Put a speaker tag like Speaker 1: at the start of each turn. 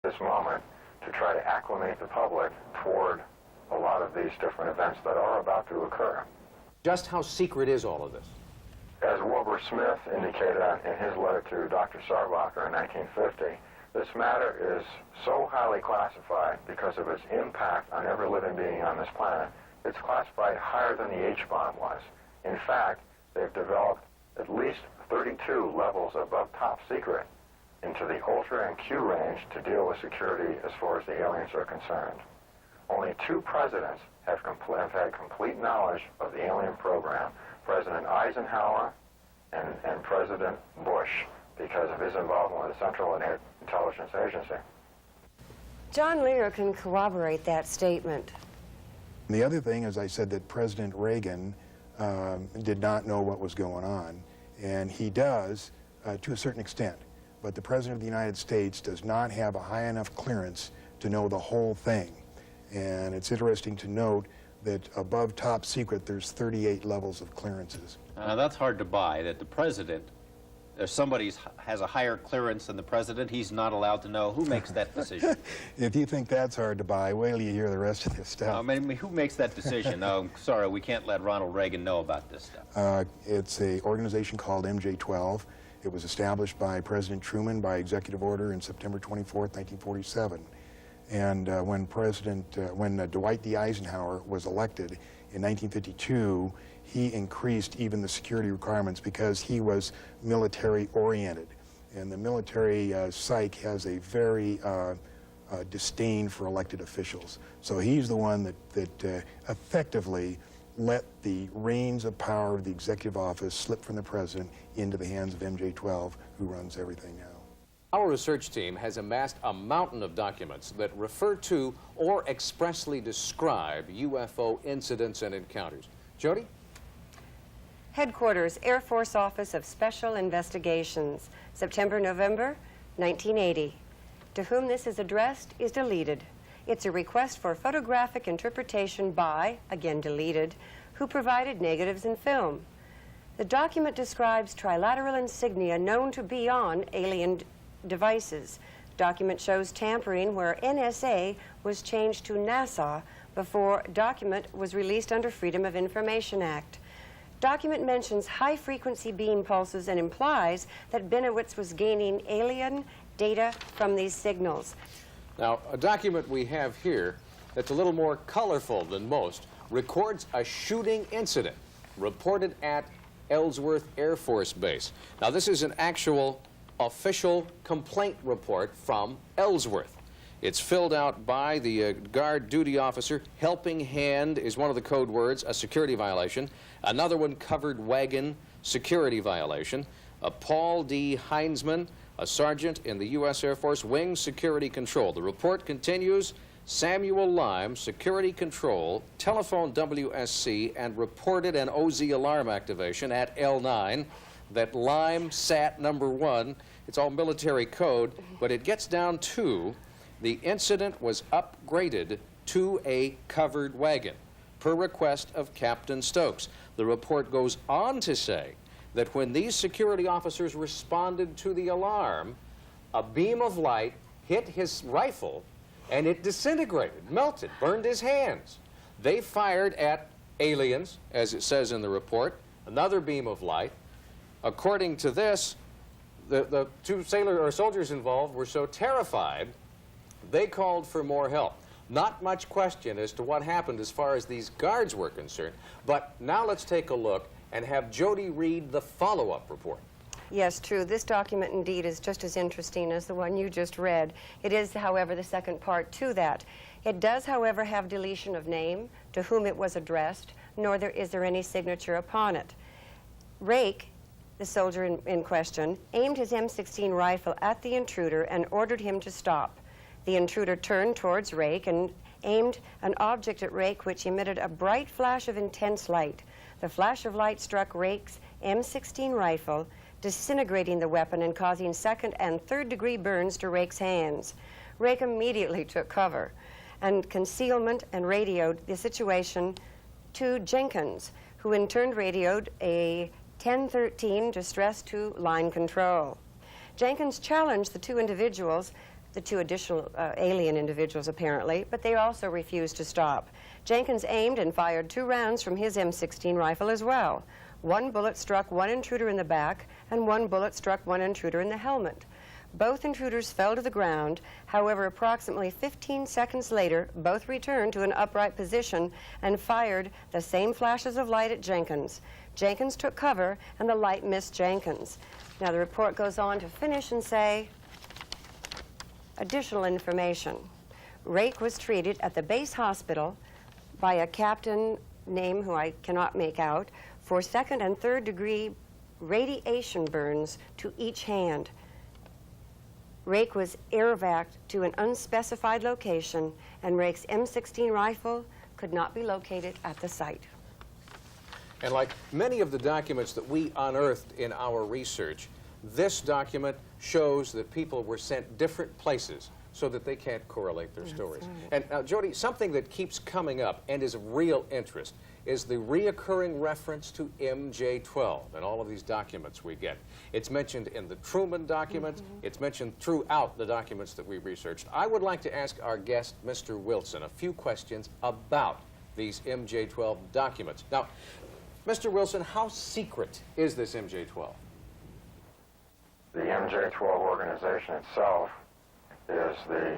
Speaker 1: this moment to try to acclimate the public toward a lot of these different events that are about to occur.
Speaker 2: Just how secret is all of this?
Speaker 1: As Wilbur Smith indicated in his letter to Dr. Sarbacher in 1950, this matter is so highly classified because of its impact on every living being on this planet. It's classified higher than the H-bomb was. In fact, they've developed at least 32 levels above top secret into the Ultra and Q range to deal with security as far as the aliens are concerned. Only 2 presidents have had complete knowledge of the alien program, President Eisenhower and President Bush, because of his involvement with the Central Intelligence Agency.
Speaker 3: John Lear can corroborate that statement.
Speaker 4: The other thing, as I said, that President Reagan did not know what was going on, and he does to a certain extent. But the President of the United States does not have a high enough clearance to know the whole thing. And it's interesting to note that above top secret, there's 38 levels of clearances.
Speaker 5: That's hard to buy, that the President, if somebody has a higher clearance than the President, he's not allowed to know. Who makes that decision?
Speaker 4: If you think that's hard to buy, wait till you hear the rest of this stuff.
Speaker 5: I mean, who makes that decision? Oh, sorry, we can't let Ronald Reagan know about this stuff.
Speaker 4: It's an organization called MJ-12. It was established by President Truman by executive order in September 24th, 1947. And when Dwight D. Eisenhower was elected in 1952, he increased even the security requirements because he was military-oriented. And the military psych has a very disdain for elected officials. So he's the one that effectively let the reins of power of the executive office slip from the president into the hands of MJ-12, who runs everything now.
Speaker 2: Our research team has amassed a mountain of documents that refer to or expressly describe UFO incidents and encounters. Jody?
Speaker 3: Headquarters, Air Force Office of Special Investigations, September-November 1980. To whom this is addressed is deleted. It's a request for photographic interpretation by, again deleted, who provided negatives and film. The document describes trilateral insignia known to be on alien devices. Document shows tampering where NSA was changed to NASA before document was released under Freedom of Information Act. Document mentions high-frequency beam pulses and implies that Benowitz was gaining alien data from these signals.
Speaker 2: Now, a document we have here that's a little more colorful than most records a shooting incident reported at Ellsworth Air Force Base. Now, this is an actual official complaint report from Ellsworth. It's filled out by the guard duty officer. Helping hand is one of the code words, a security violation. Another one, covered wagon, security violation. Paul D. Heinzman, a sergeant in the U.S. Air Force Wing Security Control. The report continues, Samuel Lime, Security Control, telephoned WSC and reported an OZ alarm activation at L9. That Lime sat #1. It's all military code, but it gets down to the incident was upgraded to a covered wagon per request of Captain Stokes. The report goes on to say that when these security officers responded to the alarm, a beam of light hit his rifle and it disintegrated, melted, burned his hands. They fired at aliens, as it says in the report, another beam of light. According to this, the 2 soldiers involved were so terrified, they called for more help. Not much question as to what happened as far as these guards were concerned, but now let's take a look and have Jody read the follow-up report.
Speaker 3: Yes, true. This document indeed is just as interesting as the one you just read. It is, however, the second part to that. It does, however, have deletion of name, to whom it was addressed, nor is there any signature upon it. Rake, the soldier in question, aimed his M16 rifle at the intruder and ordered him to stop. The intruder turned towards Rake and aimed an object at Rake which emitted a bright flash of intense light. The flash of light struck Rake's M16 rifle, disintegrating the weapon and causing second and third degree burns to Rake's hands. Rake immediately took cover and concealment and radioed the situation to Jenkins, who in turn radioed a 1013 distress to line control. Jenkins challenged the 2 individuals the two additional alien individuals apparently, but they also refused to stop. Jenkins aimed and fired 2 rounds from his M16 rifle as well. 1 bullet struck 1 intruder in the back, and 1 bullet struck 1 intruder in the helmet. Both intruders fell to the ground. However, approximately 15 seconds later, both returned to an upright position and fired the same flashes of light at Jenkins. Jenkins took cover, and the light missed Jenkins. Now, the report goes on to finish and say, additional information. Rake was treated at the base hospital by a captain, name who I cannot make out, for 2nd and 3rd degree radiation burns to each hand. Rake was air-evac'd to an unspecified location, and Rake's M16 rifle could not be located at the site.
Speaker 2: And like many of the documents that we unearthed in our research, this document shows that people were sent different places so that they can't correlate their stories.
Speaker 3: Right.
Speaker 2: And now, Jody, something that keeps coming up and is of real interest is the reoccurring reference to MJ-12 in all of these documents we get. It's mentioned in the Truman documents. It's mentioned throughout the documents that we researched. I would like to ask our guest, Mr. Wilson, a few questions about these MJ-12 documents. Now, Mr. Wilson, how secret is this MJ-12?
Speaker 1: The MJ-12 organization itself is the